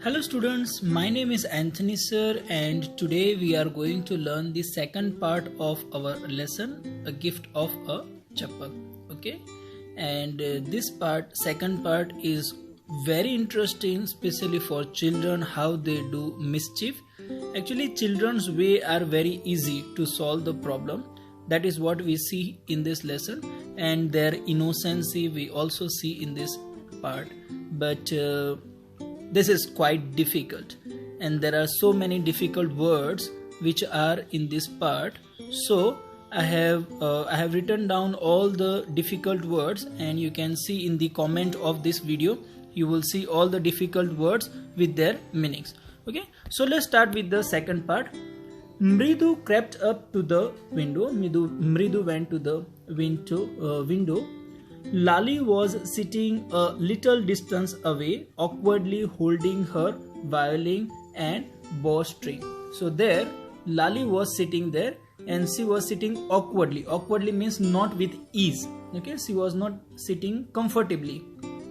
Hello students, my name is Anthony sir and today we are going to learn the second part of our lesson, a gift of a chappal. Okay, and this second part is very interesting, especially for children, how they do mischief. Actually, children's way are very easy to solve the problem. That is what we see in this lesson, and their innocency we also see in this part. But this is quite difficult, and there are so many difficult words which are in this part. So I have written down all the difficult words, and you can see in the comment of this video you will see all the difficult words with their meanings. Okay, so let's start with the second part. Mridu crept up to the window. Mridu went to the window. Lali was sitting a little distance away, awkwardly holding her violin and bowstring. So there, Lali was sitting there, and she was sitting awkwardly. Awkwardly means not with ease. Okay, she was not sitting comfortably,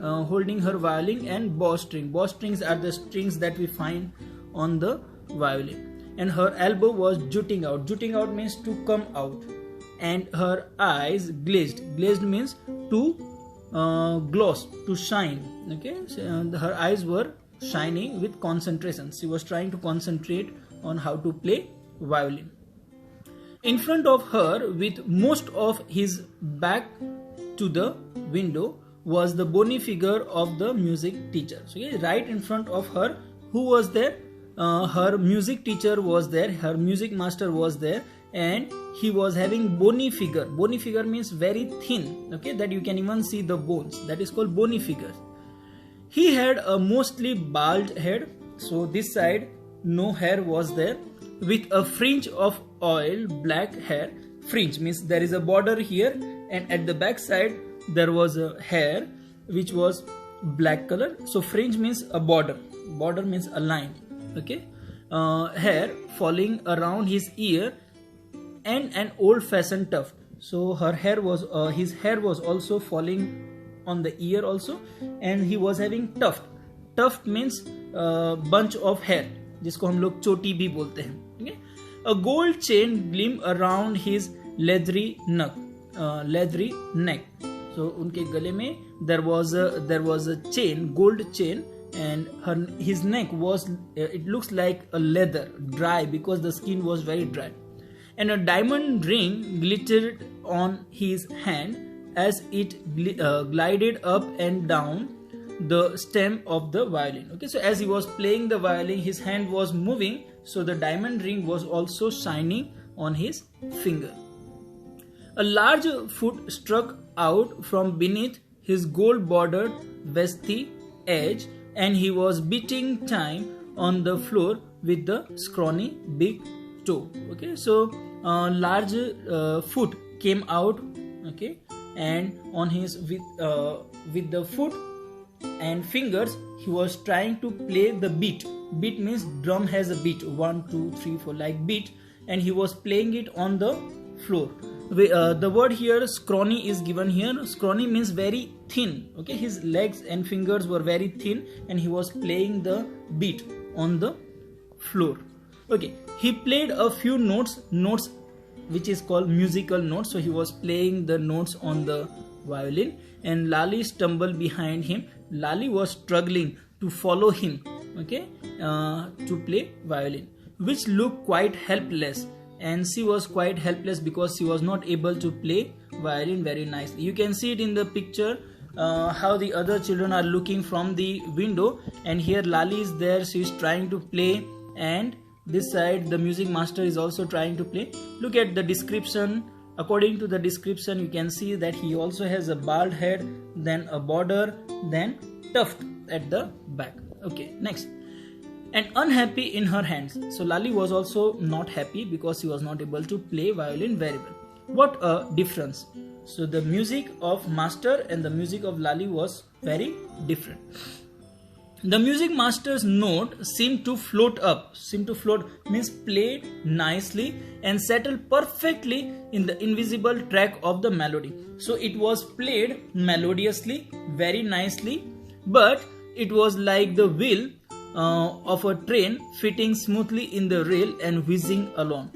holding her violin and bowstring. Bowstrings are the strings that we find on the violin, and her elbow was jutting out. Jutting out means to come out, and her eyes glazed. Glazed means to gloss, to shine. Okay, so, her eyes were shining with concentration. She was trying to concentrate on how to play violin. In front of her, with most of his back to the window, was the bony figure of the music teacher. So right in front of her, who was there? Her music teacher was there, her music master was there, and he was having bony figure. Bony figure means very thin, okay, that you can even see the bones. That is called bony figure. He had a mostly bald head, so this side no hair was there, with a fringe of oil black hair. Fringe means there is a border here, and at the back side there was a hair which was black color. So fringe means a border. Border means a line. Okay, hair falling around his ear, and an old-fashioned tuft. So her hair was his hair was also falling on the ear also, and he was having tuft. Tuft means bunch of hair, जिसको हम लोग चोटी भी बोलते हैं. Okay, a gold chain gleamed around his leathery neck. So उनके गले में there was a chain, gold chain. And his neck was, it looks like a leather, dry, because the skin was very dry. And a diamond ring glittered on his hand as it glided up and down the stem of the violin. Okay, so as he was playing the violin, his hand was moving, so the diamond ring was also shining on his finger. A large foot struck out from beneath his gold-bordered vesty edge, and he was beating time on the floor with the scrawny big toe. Okay, so large foot came out. Okay, and on his with the foot and fingers he was trying to play the beat. Beat means drum has a beat, 1 2 3 4, like beat, and he was playing it on the floor. The word here scrawny is given here. Scrawny means very thin. Okay, his legs and fingers were very thin, and he was playing the beat on the floor. Okay, he played a few notes which is called musical notes. So he was playing the notes on the violin, and Lali stumbled behind him. Lali was struggling to follow him, okay, to play violin, which looked quite helpless. And she was quite helpless because she was not able to play violin very nicely. You can see it in the picture, how the other children are looking from the window, and here Lali is there. She is trying to play, and this side the music master is also trying to play. Look at the description. According to the description, you can see that he also has a bald head, then a border, then tuft at the back. Okay, next. And unhappy in her hands. So Lali was also not happy because she was not able to play violin very well. What a difference. So the music of master and the music of Lali was very different. The music master's note seemed to float up. Seemed to float means played nicely and settled perfectly in the invisible track of the melody. So it was played melodiously, very nicely, but it was like the wheel of a train fitting smoothly in the rail and whizzing along.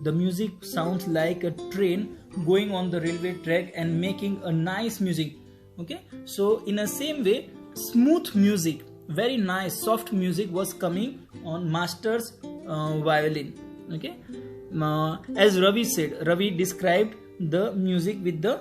The music sounds like a train going on the railway track and making a nice music. Okay, so in the same way, smooth music, very nice soft music was coming on master's violin. Okay, as Ravi said, Ravi described the music with the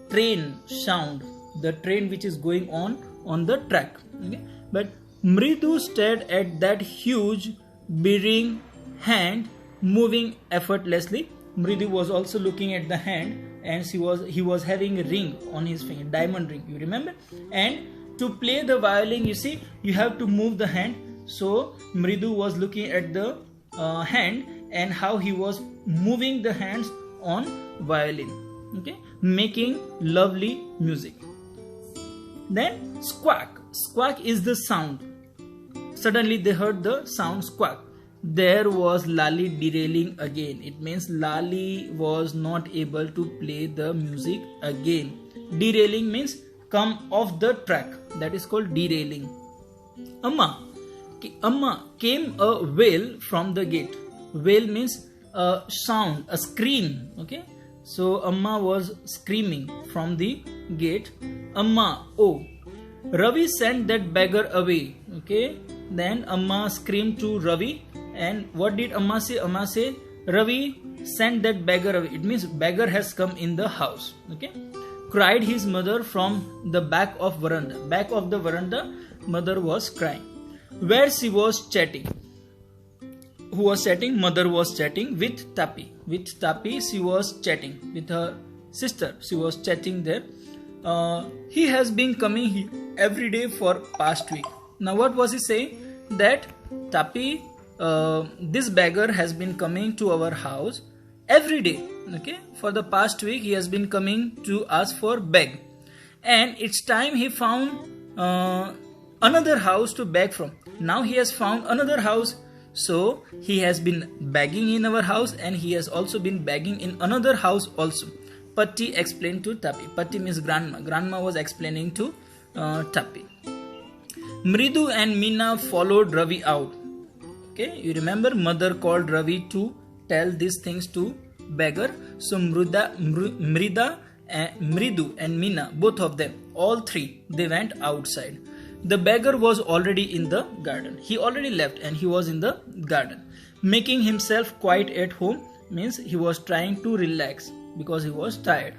train sound, the train which is going on the track. Okay, but Mridu stared at that huge bearing hand moving effortlessly. Mridu was also looking at the hand, and he was having a ring on his finger, diamond ring, you remember? And to play the violin, you see, you have to move the hand. So Mridu was looking at the hand and how he was moving the hands on violin, okay, making lovely music. Then squawk. Squawk is the sound. Suddenly they heard the sound squawk. There was Lali derailing again. It means Lali was not able to play the music again. Derailing means come off the track. That is called derailing. Amma came a wail from the gate. Wail means a sound, a scream. Okay, so Amma was screaming from the gate. Amma, oh, Ravi sent that beggar away. Okay, then Amma screamed to Ravi. And what did Amma say? Amma said, Ravi sent that beggar away. It means beggar has come in the house. Okay, cried his mother from the back of veranda. Back of the veranda, mother was crying. Where she was chatting. Who was chatting? Mother was chatting with Tapi. With Tapi, she was chatting. With her sister, she was chatting there. He has been coming here every day for past week. Now what was he saying? That Tapi, this beggar has been coming to our house every day. Okay, for the past week he has been coming to us for beg, and it's time he found another house to beg from. Now he has found another house, so he has been begging in our house, and he has also been begging in another house also. Patti explained to Tapi. Patti means grandma. Grandma was explaining to Tapi. Mridu and Meena followed Ravi out. Okay, you remember mother called Ravi to tell these things to beggar. So Mridu and Meena, both of them, all three, they went outside. The beggar was already in the garden. He already left and he was in the garden, making himself quite at home. Means he was trying to relax because he was tired.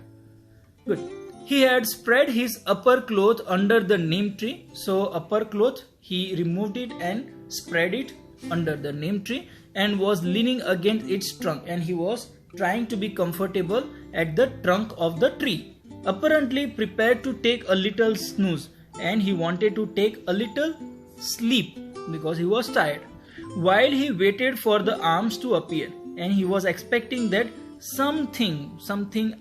Good. He had spread his upper cloth under the neem tree. So upper cloth, he removed it and spread it under the neem tree and was leaning against its trunk, and he was trying to be comfortable at the trunk of the tree, apparently prepared to take a little snooze, and he wanted to take a little sleep because he was tired. While he waited for the alms to appear, and he was expecting that something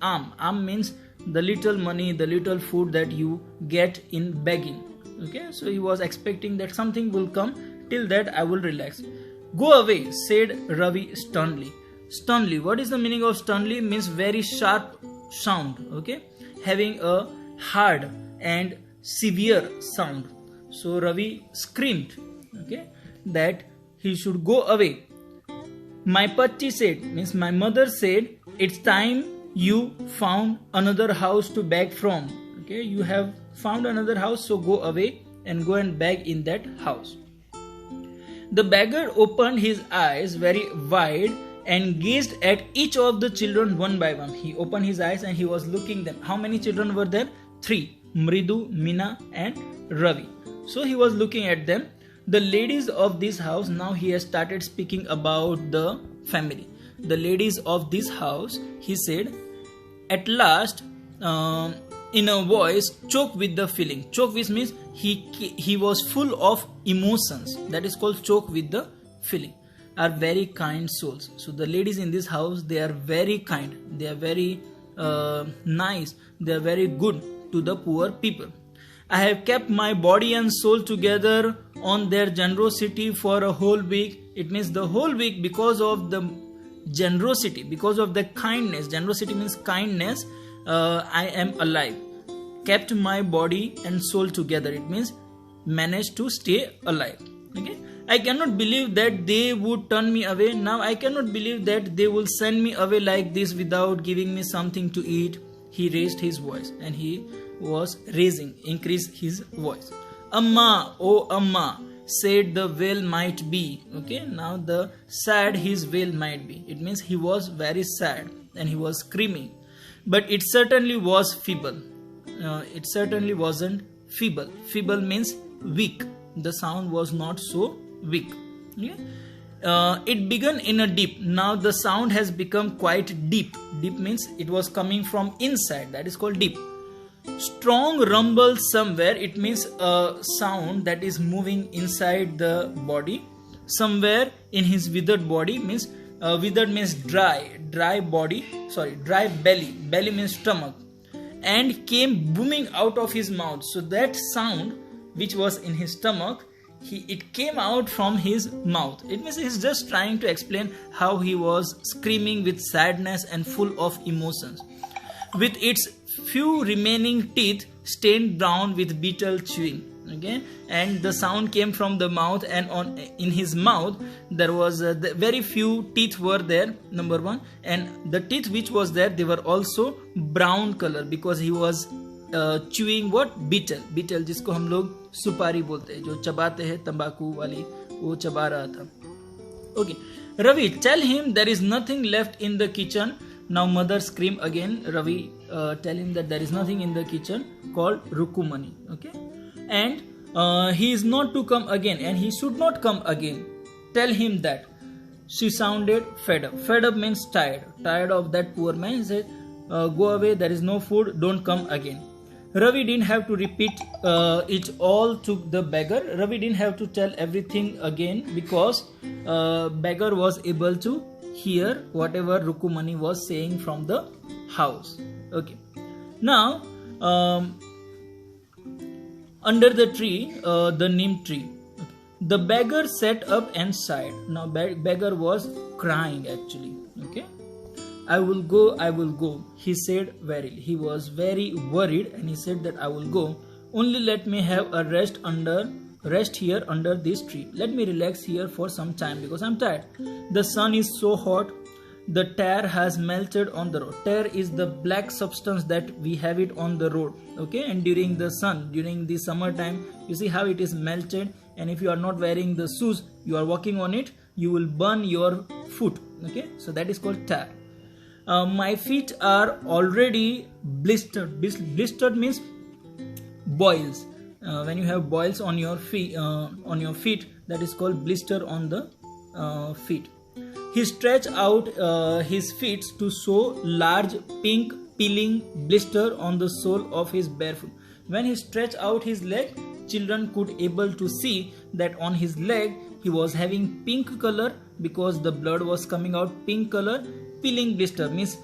alms means the little money, the little food that you get in begging. Okay, so he was expecting that something will come. Till that I will relax. Go away, said Ravi sternly. Sternly, what is the meaning of sternly? Means very sharp sound. Okay, having a hard and severe sound. So Ravi screamed, okay, that he should go away. My Patti said, means my mother said, it's time you found another house to beg from. Okay, you have found another house, so go away and go and beg in that house. The beggar opened his eyes very wide and gazed at each of the children one by one. He opened his eyes and he was looking them. How many children were there? 3. Mridu, Meena and Ravi. So he was looking at them. The ladies of this house, now he has started speaking about the family. The ladies of this house, he said, at last, in a voice choked with the feeling. Choke which means he was full of emotions. That is called choke with the feeling. Are very kind souls. So the ladies in this house, they are very kind. They are very nice. They are very good to the poor people. I have kept my body and soul together on their generosity for a whole week. It means the whole week, because of the generosity, because of the kindness. Generosity means kindness. I am alive. Kept my body and soul together. It means managed to stay alive. Okay, I cannot believe that they would turn me away. Now I cannot believe that they will send me away like this without giving me something to eat. He raised his voice, and he was increased his voice. Amma, oh Amma, said the whale might be. Okay, now the sad his whale might be. It means he was very sad and he was screaming. But it certainly was feeble. It certainly wasn't feeble. Feeble means weak. The sound was not so weak. Okay? It began in a deep. Now the sound has become quite deep. Deep means it was coming from inside. That is called deep. Strong rumble somewhere. It means a sound that is moving inside the body. Somewhere in his withered body means withered means dry body. Sorry, dry belly. Belly means stomach. And came booming out of his mouth. So that sound which was in his stomach, it came out from his mouth. It means he's just trying to explain how he was screaming with sadness and full of emotions. With its few remaining teeth stained brown with beetle chewing. Okay, and the sound came from the mouth, and in his mouth there was very few teeth were there, number one, and the teeth which was there, they were also brown color because he was chewing what? Beetle जिसको हम लोग सुपारी बोलते हैं, जो चबाते हैं तंबाकू वाली, वो चबा रहा था. Okay, Ravi, tell him there is nothing left in the kitchen. Now mother screamed again. Ravi, tell him that there is nothing in the kitchen called Rukumani. Okay, and he is not to come again, and he should not come again. Tell him that. She sounded fed up. Fed up means tired. Tired of that poor man. He said, go away, there is no food, don't come again. Ravi didn't have to repeat it all to the beggar. Ravi didn't have to tell everything again because beggar was able to hear whatever Rukumani was saying from the house. Okay. Now, under the tree, the neem tree, the beggar sat up and sighed. Now, beggar was crying actually. Okay. I will go, he said wearily. He was very worried and he said that I will go. Only let me have a rest here under this tree. Let me relax here for some time because I'm tired. The sun is so hot. The tar has melted on the road. Tar is the black substance that we have it on the road. Okay, and during the sun, during the summertime, you see how it is melted. And if you are not wearing the shoes, you are walking on it, you will burn your foot. Okay, so that is called tar. My feet are already blistered. Blistered means boils. When you have boils on your feet, that is called blister on the feet. He stretched out his feet to show large pink peeling blister on the sole of his bare foot. When he stretched out his leg, children could able to see that on his leg he was having pink color because the blood was coming out pink color. Peeling blister means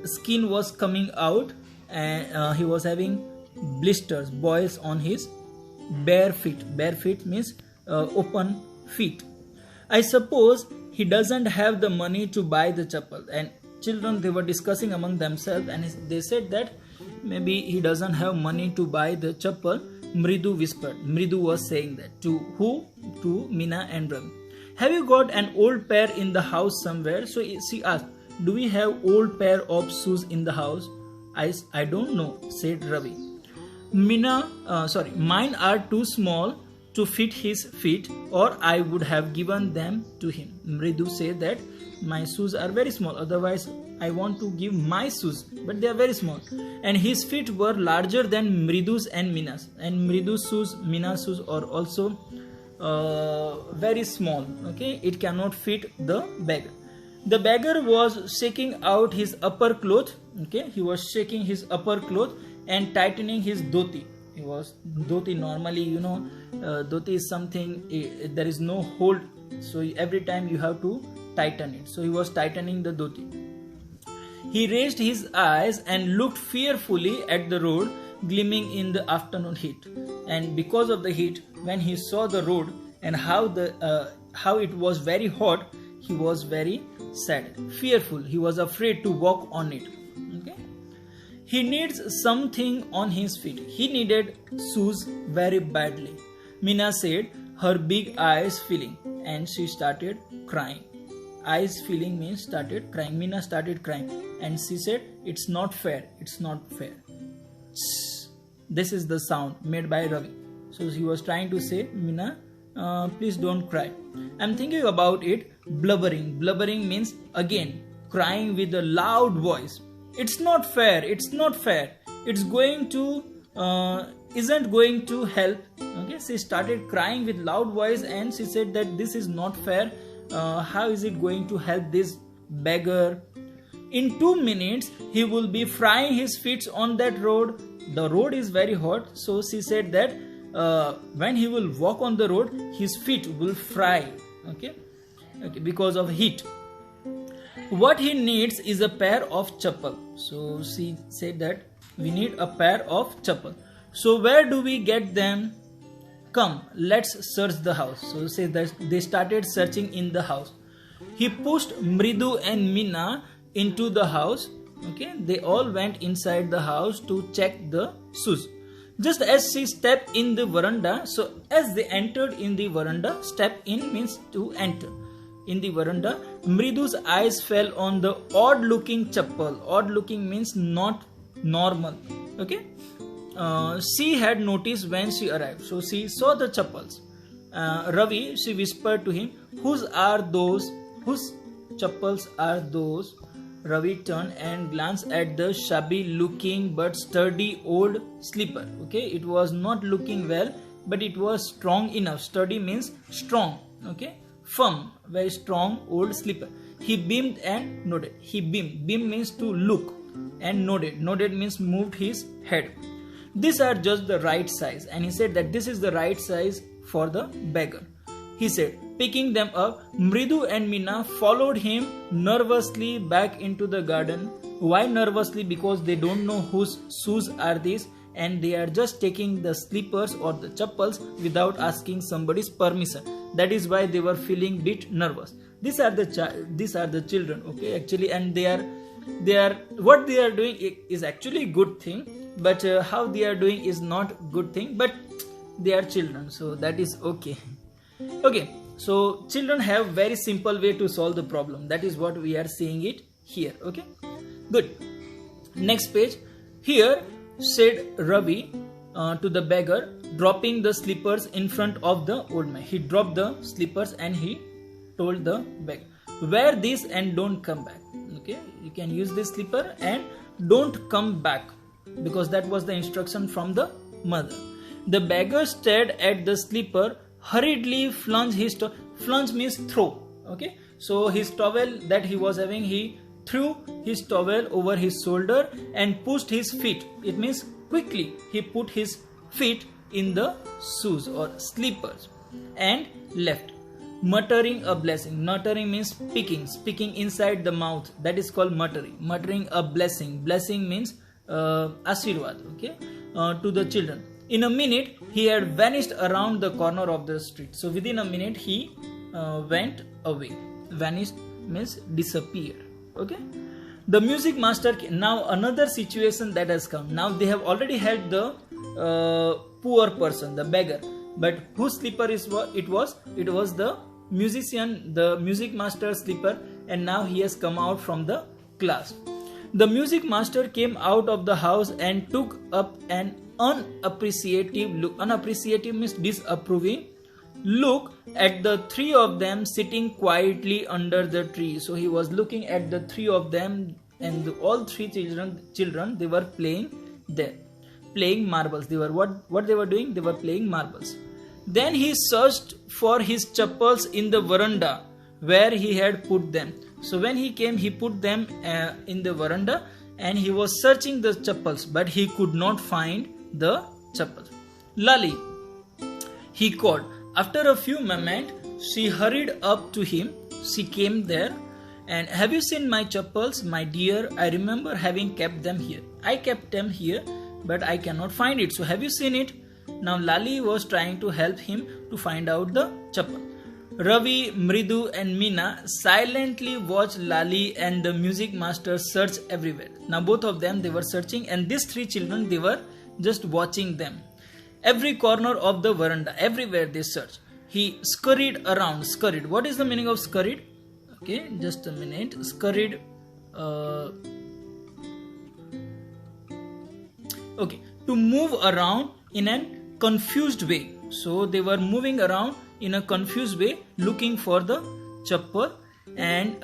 skin was coming out, and he was having blisters, boils on his bare feet. Bare feet means open feet. I suppose he doesn't have the money to buy the chappal. And children, they were discussing among themselves, and they said that maybe he doesn't have money to buy the chappal. Mridu whispered. Mridu was saying that. To who? To Meena and Ravi. Have you got an old pair in the house somewhere? So she asked, do we have old pair of shoes in the house? I don't know, said Ravi. Mine are too small to fit his feet, or I would have given them to him. Mridu said that my shoes are very small, otherwise I want to give my shoes, but they are very small. And his feet were larger than Mridu's and Meena's. And Mridu's shoes, Meena's shoes are also very small. Okay, it cannot fit the beggar. The beggar was shaking out his upper cloth. Okay, he was shaking his upper cloth and tightening his dhoti. It was dhoti. Normally, dhoti is something there is no hold, so every time you have to tighten it. So he was tightening the dhoti. He raised his eyes and looked fearfully at the road gleaming in the afternoon heat. And because of the heat, when he saw the road and how it was very hot, he was very sad, fearful. He was afraid to walk on it. Okay? He needs something on his feet. He needed shoes very badly. Meena said, her big eyes filling, and she started crying. Eyes filling means started crying. Meena started crying, and she said, "It's not fair. It's not fair." This is the sound made by Ravi. So he was trying to say, Meena, please don't cry. I'm thinking about it. Blubbering. Blubbering means again crying with a loud voice. It's not fair. It's not fair. It's going to isn't going to help. Okay, she started crying with loud voice, and she said that this is not fair. How is it going to help this beggar? In 2 minutes he will be frying his feet on that road. The road is very hot, so she said that when he will walk on the road, his feet will fry. Okay, because of heat. What he needs is a pair of chappal. So she said that we need a pair of chappal. So where do we get them? Come, let's search the house. So say that they started searching in the house. He pushed Mridu and Meena into the house. Okay, they all went inside the house to check the shoes. Just as she stepped in the veranda, so as they entered in the veranda, step in means to enter. In the veranda, Mridu's eyes fell on the odd looking chappal. Odd looking means not normal. Okay, she had noticed when she arrived. So she saw the chappals. Ravi, she whispered to him, "Whose are those? Whose chappals are those?" Ravi turned and glanced at the shabby looking but sturdy old slipper. Okay, it was not looking well, but it was strong enough. Sturdy means strong. Okay, firm, very strong old slipper. He beamed and nodded. He beamed. Beam means to look, and nodded. Nodded means moved his head. These are just the right size, and he said that this is the right size for the beggar. He said, picking them up. Mridu and Meena followed him nervously back into the garden. Why nervously? Because they don't know whose shoes are these, and they are just taking the slippers or the chappals without asking somebody's permission. That is why they were feeling bit nervous. These are the children. Okay, actually, and they are what they are doing is actually good thing, but how they are doing is not good thing. But they are children, so that is okay. Okay, so children have very simple way to solve the problem. That is what we are seeing it here. Okay, good. Next page. Here said Ravi to the beggar, dropping the slippers in front of the old man. He dropped the slippers and he told the beggar, wear this and don't come back. Okay, you can use this slipper and don't come back, because that was the instruction from the mother. The beggar stared at the slipper, hurriedly flung his flung means throw. Okay, so his towel that he was having, he threw his towel over his shoulder and pushed his feet. It means quickly he put his feet in the shoes or slippers and left, muttering a blessing. Muttering means speaking inside the mouth. That is called muttering. Muttering a blessing. Blessing means Ashirwad. Okay, to the children. In a minute, he had vanished around the corner of the street. So within a minute, he went away. Vanished means disappeared. Okay. The music master. Now another situation that has come. Now they have already had the poor person, the beggar. But whose slipper is what? It was the musician, the music master's slipper, and now he has come out from the class. The music master came out of the house and took up an unappreciative look. Unappreciative means disapproving look at the three of them sitting quietly under the tree. So he was looking at the three of them, and all three children they were playing there, playing marbles. They were what they were doing? They were playing marbles. Then he searched for his chappals in the veranda where he had put them. So when he came, he put them in the veranda, and he was searching the chappals, but he could not find the chappals. Lali, he called. After a few moments, she hurried up to him. She came there, and have you seen my chappals, my dear? I remember having kept them here. I kept them here, but I cannot find it. So have you seen it? Now Lali was trying to help him to find out the chappal. Ravi, Mridu and Meena silently watched Lali and the music master search everywhere. Now both of them, they were searching, and these three children, they were just watching them. Every corner of the veranda, everywhere they searched. he scurried around. Scurried. What is the meaning of scurried? Okay, just a minute. Scurried. Okay, to move around in a confused way. So they were moving around in a confused way, looking for the chappal. And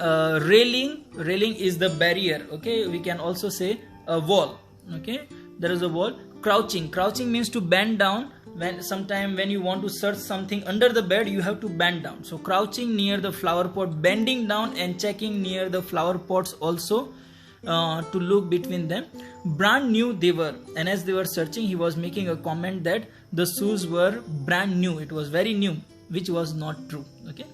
railing is the barrier. Okay, we can also say a wall. Okay, there is a wall. Crouching means to bend down. When you want to search something under the bed, you have to bend down. So crouching near the flower pot, bending down and checking near the flower pots also, to look between them. Brand new they were, and as they were searching, he was making a comment that the shoes were brand new. It was very new, which was not true. Okay,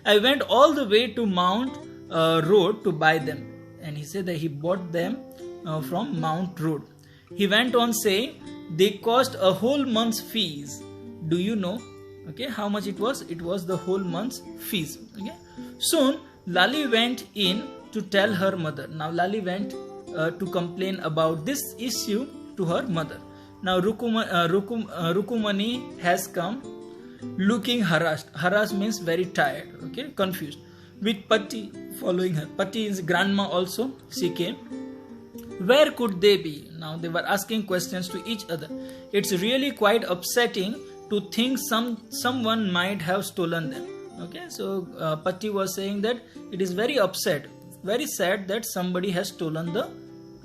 I went all the way to Mount Road to buy them, and he said that he bought them from Mount Road. He went on saying they cost a whole month's fees. Do you know? Okay, how much it was? It was the whole month's fees. Okay. Soon Lali went in to tell her mother. Now Lali went to complain about this issue to her mother. Now Rukumani has come looking harassed. Harassed means very tired. Okay, confused. With Patti following her. Patti is grandma also. She came. Where could they be? Now they were asking questions to each other. It's really quite upsetting to think someone might have stolen them. Okay, so Patti was saying that it is very very sad that somebody has stolen the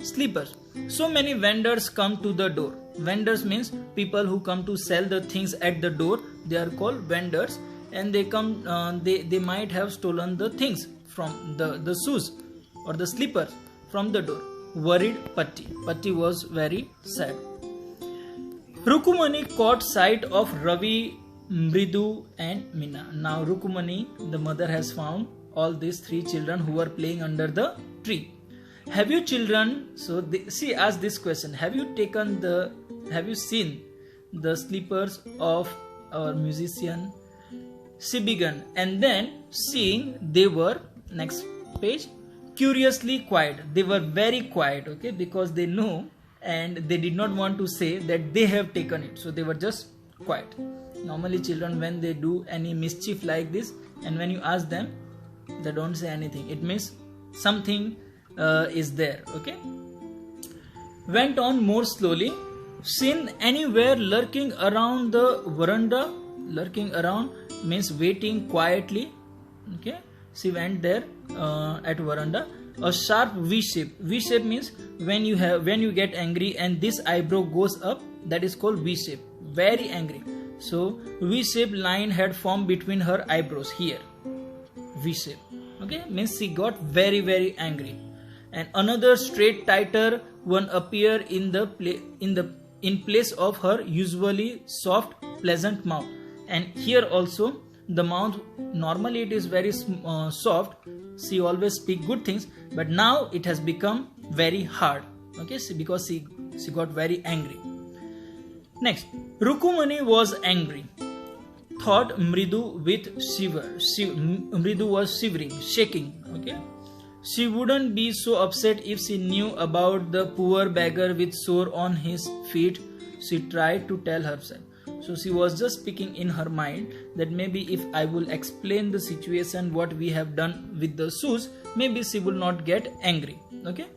slippers. So many vendors come to the door. Vendors means people who come to sell the things at the door. They are called vendors, and they come. They might have stolen the things from the shoes or the slippers from the door. Worried Patti. Patti was very sad. Rukumani caught sight of Ravi, Mridu and Meena. Now Rukumani, the mother, has found all these three children who were playing under the tree. Have you children? So she asked this question. Have you seen the slippers of our musician? She began, and then seeing they were, next page, curiously quiet. They were very quiet, okay, because they know and they did not want to say that they have taken it. So they were just quiet. Normally children, when they do any mischief like this, and when you ask them, they don't say anything. It means something is there. Okay. Went on more slowly. Seen anywhere lurking around the veranda. Lurking around means waiting quietly. Okay. She went there at veranda. A sharp V shape. V shape means when you get angry and this eyebrow goes up, that is called V shape. Very angry. So V shape line had formed between her eyebrows here. V shape. Okay, means she got very very angry. And another straight tighter one appeared in place of her usually soft pleasant mouth. And here also the mouth, normally it is very soft. She always speak good things, but now it has become very hard. Okay, because she got very angry. Next, Rukumani was angry. Thought Mridu with shiver. Mridu was shivering, shaking. Okay, she wouldn't be so upset if she knew about the poor beggar with sore on his feet. She tried to tell herself. So she was just speaking in her mind that maybe if I will explain the situation, what we have done with the shoes, maybe she will not get angry. Okay,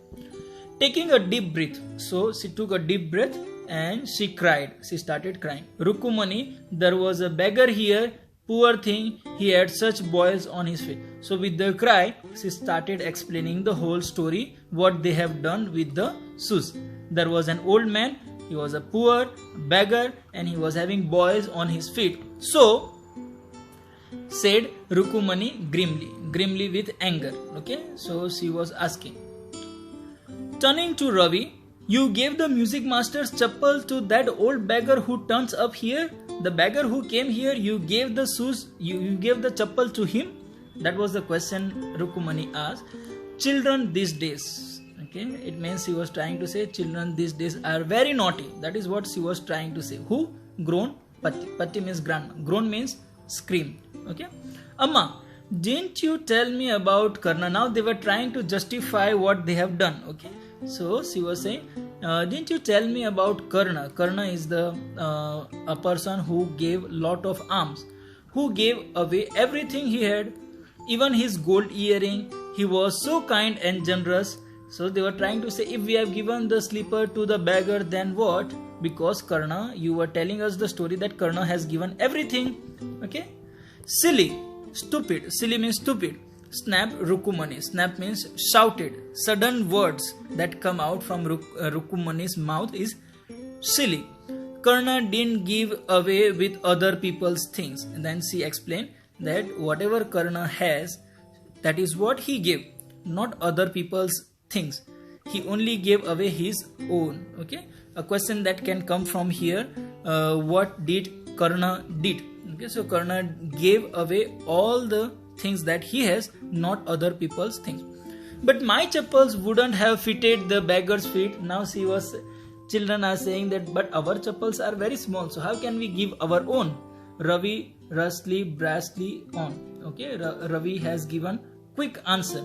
taking a deep breath. So she took a deep breath and she cried. She started crying. Rukumani, there was a beggar here. Poor thing, he had such boils on his feet. So with the cry, she started explaining the whole story, what they have done with the shoes. There was an old man. He was a poor beggar and he was having boils on his feet. So, said Rukumani grimly with anger. Okay, so she was asking. Turning to Ravi, you gave the music master's chappal to that old beggar who turns up here? The beggar who came here, you gave the shoes, you gave the chappal to him? That was the question Rukumani asked. Children these days. Okay, it means she was trying to say children these days are very naughty. That is what she was trying to say. Who? Grown Patti. Patti means grandma. Grown means scream. Okay. Amma, didn't you tell me about Karna? Now they were trying to justify what they have done. Okay. So she was saying, didn't you tell me about Karna? Karna is the a person who gave lot of alms. who gave away everything he had, even his gold earring. He was so kind and generous. So they were trying to say, if we have given the slipper to the beggar, then what? Because Karna, you were telling us the story that Karna has given everything. Okay? Silly, stupid. Silly means stupid. Snapped Rukumani. Snap means shouted. Sudden words that come out from Rukumani's mouth is silly. Karna didn't give away with other people's things. And then she explained that whatever Karna has, that is what he gave, not other people's things. He only gave away his own. Okay, a question that can come from here: what did Karna did? Okay, so Karna gave away all the things that he has, not other people's things. But my chappals wouldn't have fitted the beggar's feet. Now children are saying that, but our chappals are very small, so how can we give our own? Ravi rustly brassly on. Okay, Ravi has given quick answer.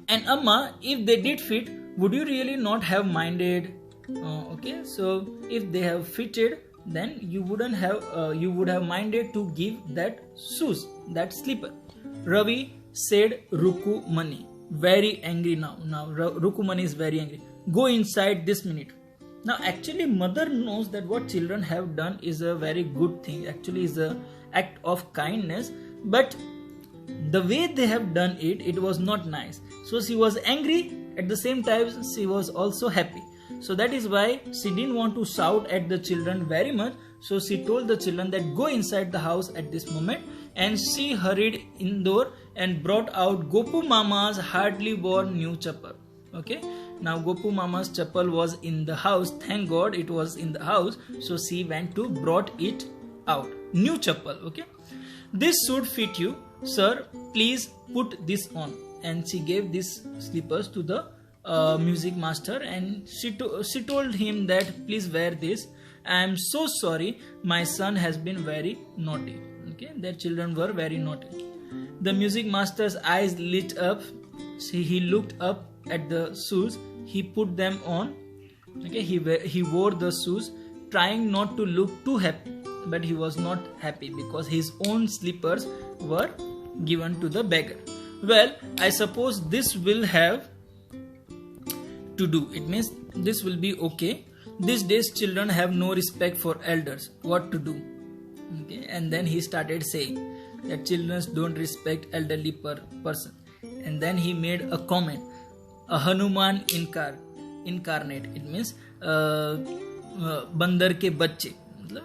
And Amma, if they did fit, would you really not have minded? Okay, so if they have fitted, then you would have minded to give that shoes, that slipper. Ravi said Rukumani, very angry now. Now Rukumani is very angry. Go inside this minute. Now actually mother knows that what children have done is a very good thing. Actually is a act of kindness, but the way they have done it, it was not nice. So she was angry, at the same time she was also happy. So that is why she didn't want to shout at the children very much. So she told the children that go inside the house at this moment, and she hurried indoor and brought out Gopu Mama's hardly worn new chappal. Okay, now Gopu Mama's chappal was in the house. Thank God it was in the house. So she went to brought it out. New chappal. Okay, this should fit you, sir. Please put this on. And she gave these slippers to the music master, and she told him that please wear this. I am so sorry, my son has been very naughty. Okay, their children were very naughty. The music master's eyes lit up. He looked up at the shoes. He put them on. Okay, he wore the shoes, trying not to look too happy, but he was not happy because his own slippers were given to the beggar. Well, I suppose this will have to do. It means this will be okay. These days children have no respect for elders. What to do? Okay, and then he started saying that children don't respect elderly person. And then he made a comment. A Hanuman incarnate. It means bandar ke bacche.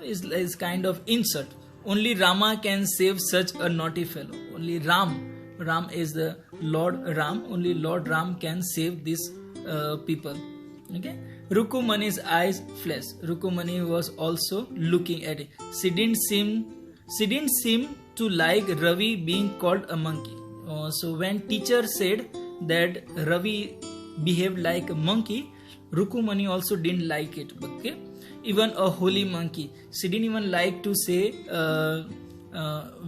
Is kind of insult. Only Rama can save such a naughty fellow. Only Ram is the Lord Ram. Only Lord Ram can save these people. Okay. Rukumani's eyes flashed. Rukumani was also looking at it. She didn't seem to like Ravi being called a monkey. So when teacher said that Ravi behaved like a monkey, Rukumani also didn't like it. Okay. Even a holy monkey. She didn't even like to say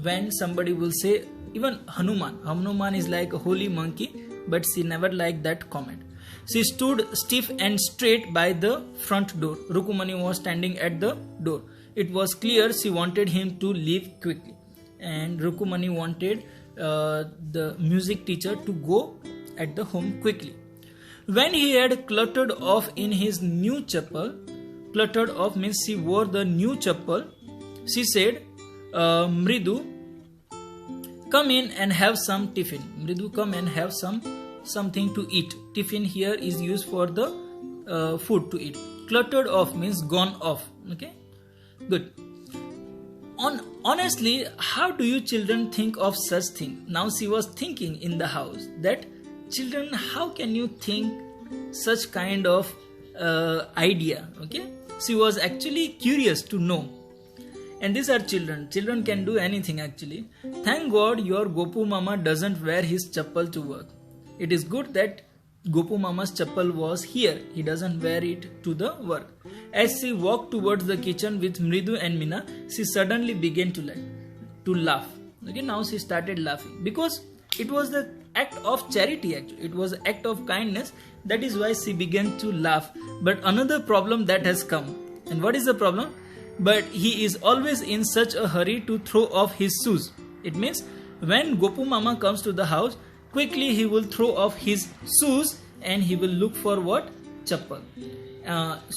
when somebody will say, even Hanuman is like a holy monkey, but she never liked that comment. She stood stiff and straight by the front door. Rukumani was standing at the door. It was clear she wanted him to leave quickly, and Rukumani wanted the music teacher to go at the home quickly. When he had cluttered off in his new chappal, cluttered off means she wore the new chappal, she said, Mridu, come in and have some tiffin. Mridu, come and have something to eat. Tiffin here is used for the food to eat. Cluttered off means gone off. Okay, good. Honestly, how do you children think of such thing? Now she was thinking in the house that children, how can you think such kind of idea? Okay, she was actually curious to know. And these are children. Children can do anything actually. Thank God your Gopu Mama doesn't wear his chappal to work. It is good that Gopu Mama's chappal was here. He doesn't wear it to the work. As she walked towards the kitchen with Mridu and Meena, she suddenly began to laugh. Okay, now she started laughing because it was the act of charity actually. It was an act of kindness. That is why she began to laugh. But another problem that has come. And what is the problem? but he is always in such a hurry to throw off his shoes. It means when Gopu Mama comes to the house, quickly he will throw off his shoes and he will look for what? Chappal.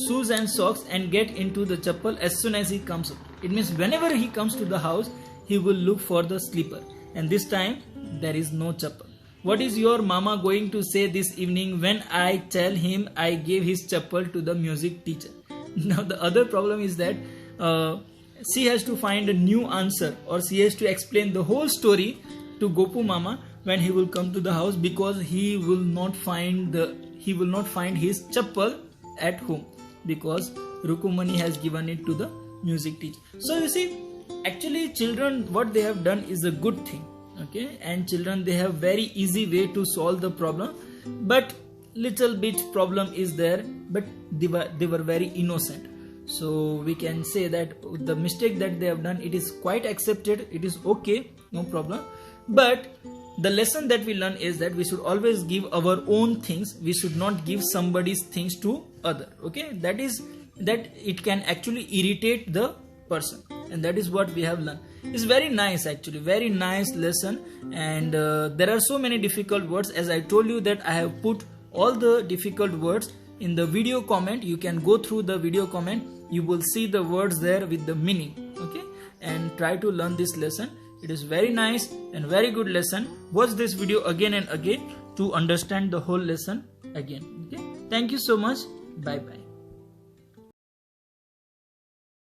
Shoes and socks, and get into the chappal as soon as he comes up. It means whenever he comes to the house, he will look for the slipper, and this time there is no chappal. What is your mama going to say this evening when I tell him I gave his chappal to the music teacher? Now the other problem is that she has to find a new answer, or she has to explain the whole story to Gopu Mama when he will come to the house, because he will not find his chappal at home, because Rukumani has given it to the music teacher. So you see, actually children, what they have done is a good thing, okay, and children, they have very easy way to solve the problem, but little bit problem is there, but they were very innocent. So we can say that the mistake that they have done, it is quite accepted, it is okay, no problem. But the lesson that we learn is that we should always give our own things, we should not give somebody's things to other, okay. That is that it can actually irritate the person, and that is what we have learned. It's very nice, actually very nice lesson. And there are so many difficult words. As I told you that I have put all the difficult words in the video comment. You can go through the video comment, you will see the words there with the meaning, okay, and try to learn this lesson. It is very nice and very good lesson. Watch this video again and again to understand the whole lesson again, okay. Thank you so much. Bye bye.